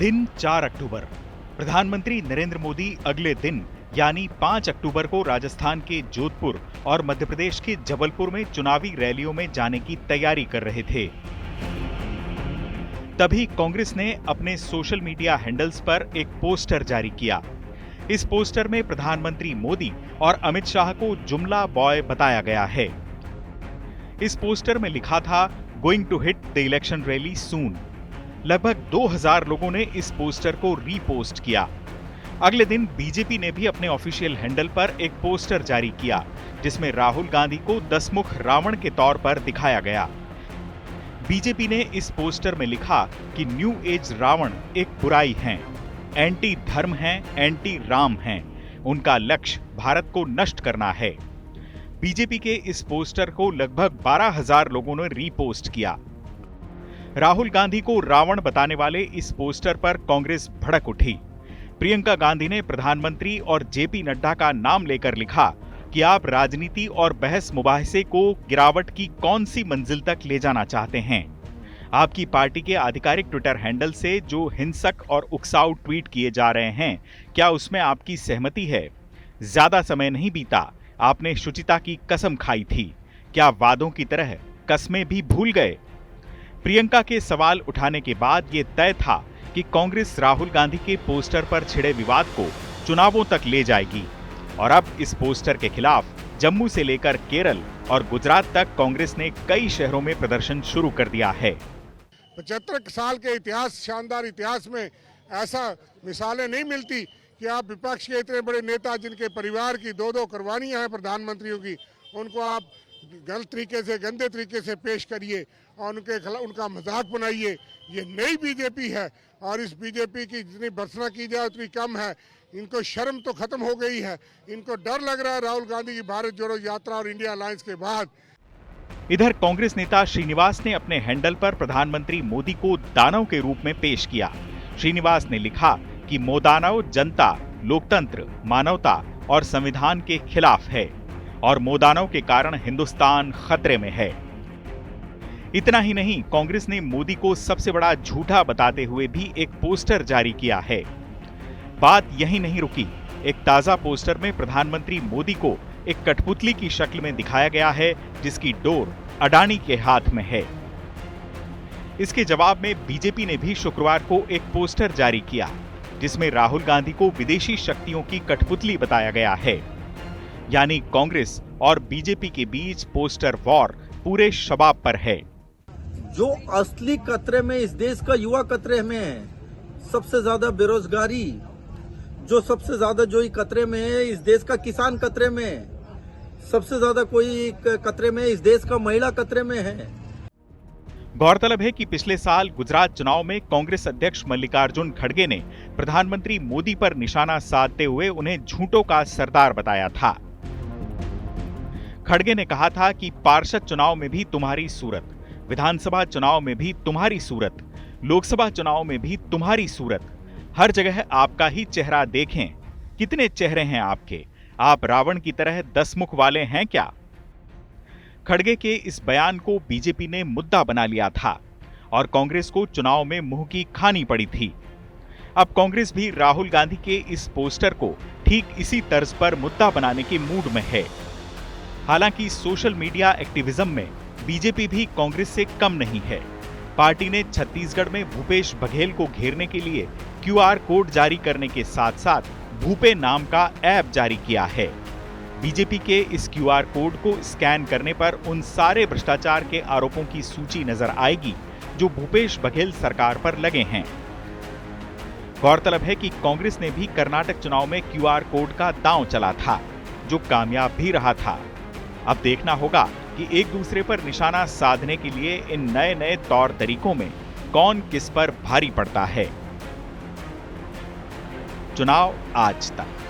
दिन 4 अक्टूबर। प्रधानमंत्री नरेंद्र मोदी अगले दिन यानी 5 अक्टूबर को राजस्थान के जोधपुर और मध्य प्रदेश के जबलपुर में चुनावी रैलियों में जाने की तैयारी कर रहे थे। तभी कांग्रेस ने अपने सोशल मीडिया हैंडल्स पर एक पोस्टर जारी किया। इस पोस्टर में प्रधानमंत्री मोदी और अमित शाह को जुमला बॉय बताया गया है। इस पोस्टर में लिखा था, going to hit the election rally soon. लगभग 2000 लोगों ने इस पोस्टर को रीपोस्ट किया। अगले दिन बीजेपी ने भी अपने ऑफिशियल हैंडल पर एक पोस्टर जारी किया, जिसमें राहुल गांधी को 10 मुख रावण के तौर पर दिखाया गया। बीजेपी ने इस पोस्टर में लिखा कि न्यू एज रावण एक बुराई हैं, एंटी धर्म हैं, एंटी राम हैं, उनका लक्ष्य भारत को नष्ट करना है। बीजेपी के इस पोस्टर को लगभग 12,000 लोगों ने रीपोस्ट किया। राहुल गांधी को रावण बताने वाले इस पोस्टर पर कांग्रेस भड़क उठी। प्रियंका गांधी ने प्रधानमंत्री और जेपी नड्डा का नाम लेकर लिखा कि आप राजनीति और बहस मुबाहिसे को गिरावट की कौन सी मंजिल तक ले जाना चाहते हैं। आपकी पार्टी के आधिकारिक ट्विटर हैंडल से जो हिंसक और उकसाऊ ट्वीट किए जा रहे हैं, क्या उसमें आपकी सहमति है? ज्यादा समय नहीं बीता, आपने शुचिता की कसम खाई थी। क्या वादों की तरह कस्में भी भूल गए? प्रियंका के सवाल उठाने के बाद यह तय था कि कांग्रेस राहुल गांधी के पोस्टर पर छिड़े विवाद को चुनावों तक ले जाएगी और अब इस पोस्टर के खिलाफ जम्मू से लेकर केरल और गुजरात तक कांग्रेस ने कई शहरों में प्रदर्शन शुरू कर दिया है। 75 साल के इतिहास, शानदार इतिहास में ऐसा मिसालें नहीं मिलती कि आप विपक्ष के इतने बड़े नेता जिनके परिवार की दो कुर्बानियां हैं प्रधानमंत्रियों की, उनको आप गलत तरीके से, गंदे तरीके से पेश करिए और उनका मजाक बनाइए। ये नई बीजेपी है और इस बीजेपी की जितनी भर्त्सना की जाए उतनी कम है। इनको शर्म तो खत्म हो गई है, इनको डर लग रहा है राहुल गांधी की भारत जोड़ो यात्रा और इंडिया अलायंस के बाद। इधर कांग्रेस नेता श्रीनिवास ने अपने हैंडल पर प्रधानमंत्री मोदी को दानव के रूप में पेश किया। श्रीनिवास ने लिखा कि मोदानव जनता, लोकतंत्र, मानवता और संविधान के खिलाफ है और मोदानव के कारण हिंदुस्तान खतरे में है। इतना ही नहीं, कांग्रेस ने मोदी को सबसे बड़ा झूठा बताते हुए भी एक पोस्टर जारी किया है। बात यही नहीं रुकी। एक ताजा पोस्टर में प्रधानमंत्री मोदी को एक कठपुतली की शक्ल में दिखाया गया है, जिसकी डोर अडानी के हाथ में है। इसके जवाब में बीजेपी ने भी शुक्रवार को एक पोस्टर जारी किया, जिसमें राहुल गांधी को विदेशी शक्तियों की कठपुतली बताया गया है। यानी कांग्रेस और बीजेपी के बीच पोस्टर वॉर पूरे शबाब पर है। जो असली खतरे में इस देश का युवा खतरे में है, सबसे ज्यादा बेरोजगारी, जो सबसे ज्यादा जो खतरे में है इस देश का किसान खतरे में है, सबसे ज्यादा कोई खतरे में इस देश का महिला खतरे में है। गौरतलब है कि पिछले साल गुजरात चुनाव में कांग्रेस अध्यक्ष मल्लिकार्जुन खड़गे ने प्रधानमंत्री मोदी पर निशाना साधते हुए उन्हें झूठों का सरदार बताया था। खड़गे ने कहा था कि पार्षद चुनाव में भी तुम्हारी सूरत, विधानसभा चुनाव में भी तुम्हारी सूरत, लोकसभा चुनाव में भी तुम्हारी सूरत, हर जगह आपका ही चेहरा देखें। कितने चेहरे हैं आपके? आप रावण की तरह 10 मुख वाले हैं क्या? खड़गे के इस बयान को बीजेपी ने मुद्दा बना लिया था और कांग्रेस को चुनाव में मुंह की खानी पड़ी थी। अब कांग्रेस भी राहुल गांधी के इस पोस्टर को ठीक इसी तर्ज पर मुद्दा बनाने के मूड में है। हालांकि सोशल मीडिया एक्टिविज्म में बीजेपी भी कांग्रेस से कम नहीं है। पार्टी ने छत्तीसगढ़ में भूपेश बघेल को घेरने के लिए क्यूआर कोड जारी करने के साथ साथ भूपे नाम का ऐप जारी किया है। बीजेपी के इस क्यूआर कोड को स्कैन करने पर उन सारे भ्रष्टाचार के आरोपों की सूची नजर आएगी जो भूपेश बघेल सरकार पर लगे हैं। गौरतलब है कि कांग्रेस ने भी कर्नाटक चुनाव में क्यूआर कोड का दांव चला था, जो कामयाब भी रहा था। अब देखना होगा कि एक दूसरे पर निशाना साधने के लिए इन नए नए तौर तरीकों में कौन किस पर भारी पड़ता है। चुनाव आज तक।